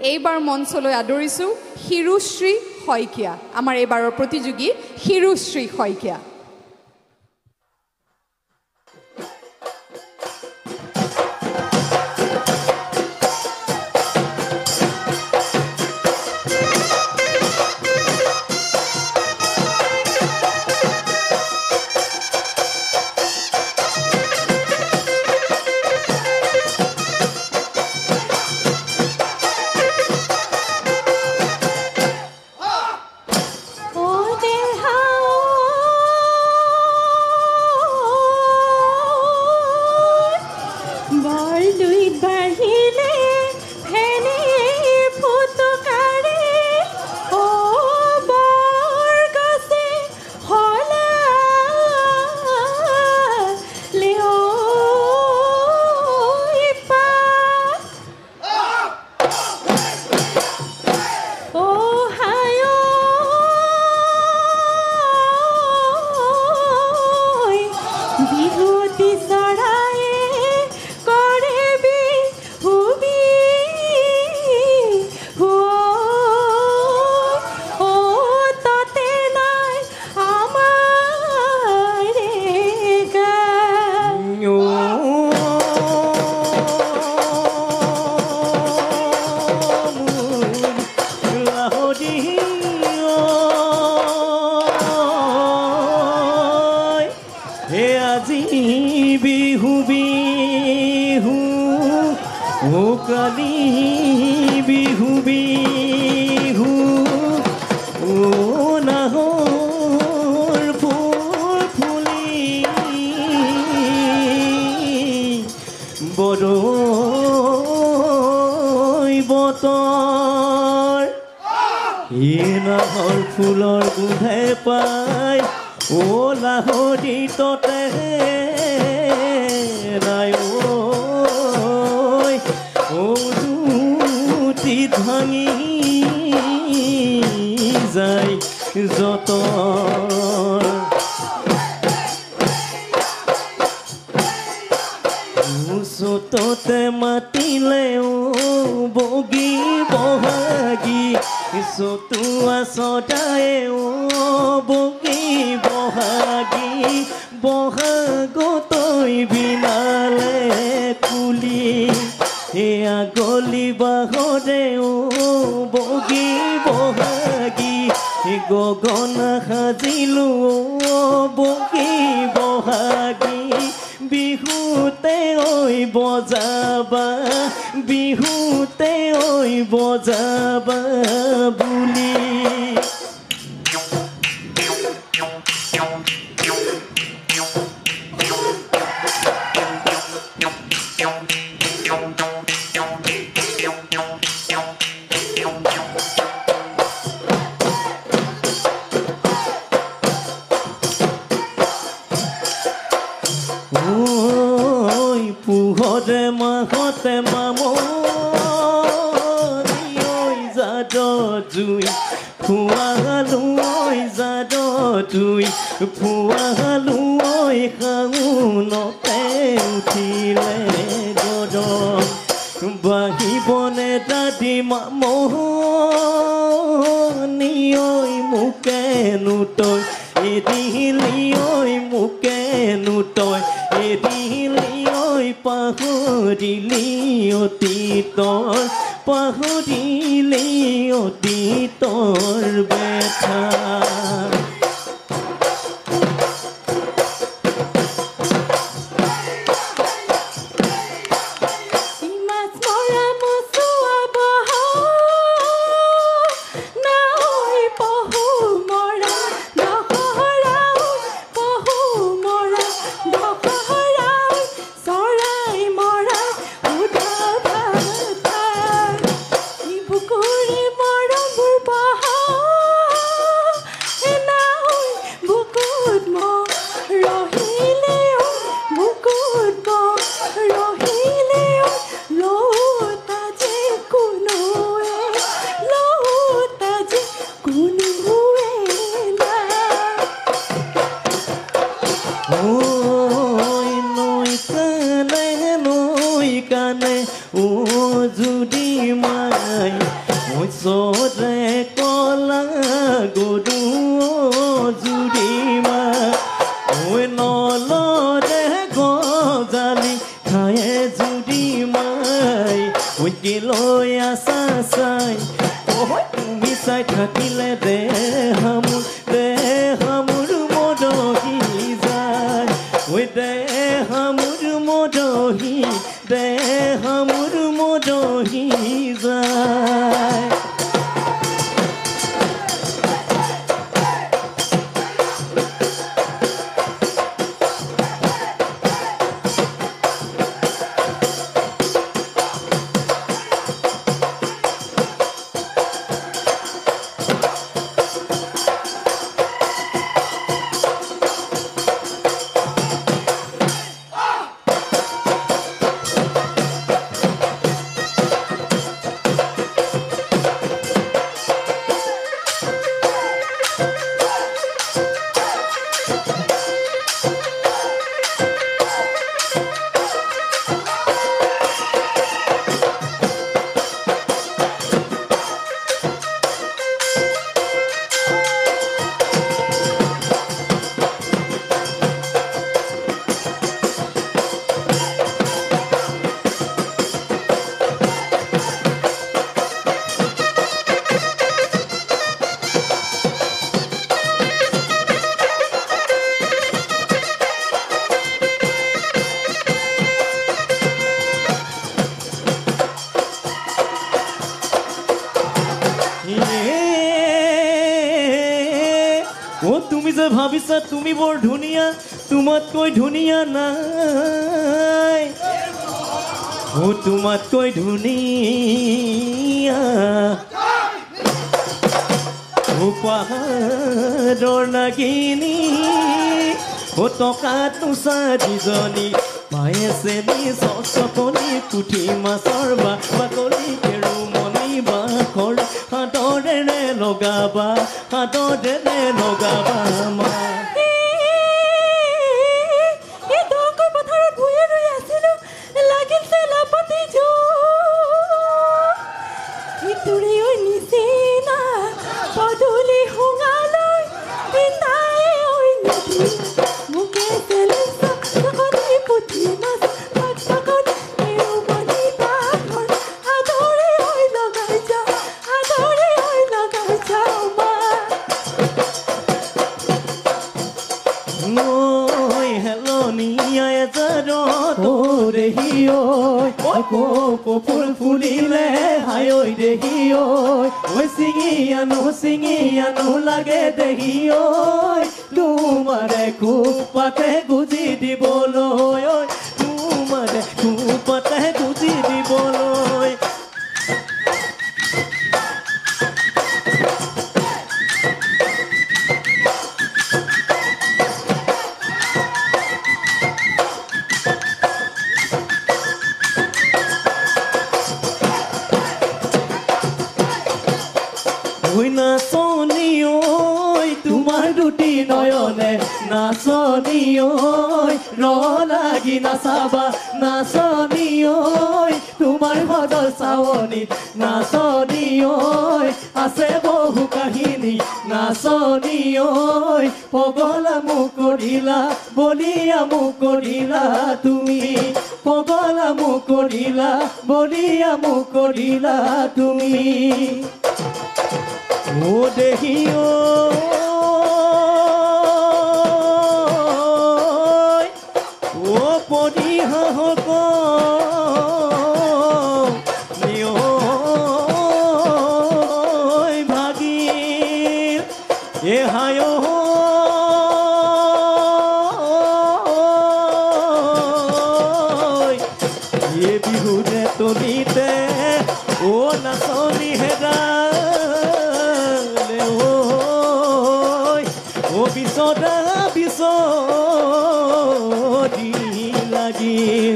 এইবাৰ মঞ্চলৈ আদৰিছোঁ হিৰুশ্ৰী শইকীয়া আমাৰ এইবাৰৰ প্ৰতিযোগী হিৰুশ্ৰী শইকীয়া ফুলৰ গোন্ধে পাই ও লাহৰি ততে নাই ঐ দুটি ভাঙি যায় যত চততে মাতিলে ও বগী বহাগী চতুৱা চদাই ও বগী বহাগী বহাগতৈ বিনালে কুলি এয়া গলি বাহৰে ও বগী বহাগী গগন সাজিলো ও বগী বহাগী বিহুতে ঐ বজাবা বিহুতে ঐ বজাবা বুলি পুহৰে মাহতে মামনি যাদ জুই ফুৱালো যাদ জুই ফুৱালো শাওনতে উঠিলে গৰম বাহিবনে দাদি মামনি মোকে নুতই এদিলি মোকে নুতই এদিলি পাহৰিলি অতীতৰ পাহৰিলি অতীতৰ বেথা And শস্যৰে কলা গৰু জুৰিমা ঐ নলৰে গজালি খায়ে জুৰিমাই ঐ লৈ আছা চাই তুমি চাই থাকিলে দেহামোৰ মদহি যায় ঐ দেহামোৰ মদহি যায় তুমি যে ভাবিছা তুমি বৰ ধুনীয়া তোমাতকৈ ধুনীয়া নাই তোমাতকৈ ধুনীয়া পাহাৰৰ নাগিনী টকাত নোচা যিজনী পাইছে নিজ চকলি পুঠি মাছৰ বাকলি কেৰুমণি বাখৰ হাতৰেৰে লগাবা মা ফুল ফুলিলে হাই ঐ দেহি ঐ চিঙি আনো লাগে দেহি ঐ তোমাৰে খোপাতে গুজি দিবলৈ তোমাৰে খোপাতে গুজি দিবলৈ নাচনি ঐ তোমাৰ দুটি নয়নে নাচনি ঐ লাগি নাচাবা নাচনি ঐ তোমাৰ সদৰ চাৱনীত নাচনি ঐ আছে বহু কাহিনী নাচনি ঐ পগলা মোক কৰিলা বলিয়া মোক কৰিলা তুমি পগলা মোক কৰিলা বলিয়া মোক কৰিলা তুমি ও দেহি ও পদি হাহক ভাগিল এ হায় এ বিহুৰে তলিতে ও নাচনি হেৰা বিচদা বিচদি লাগিল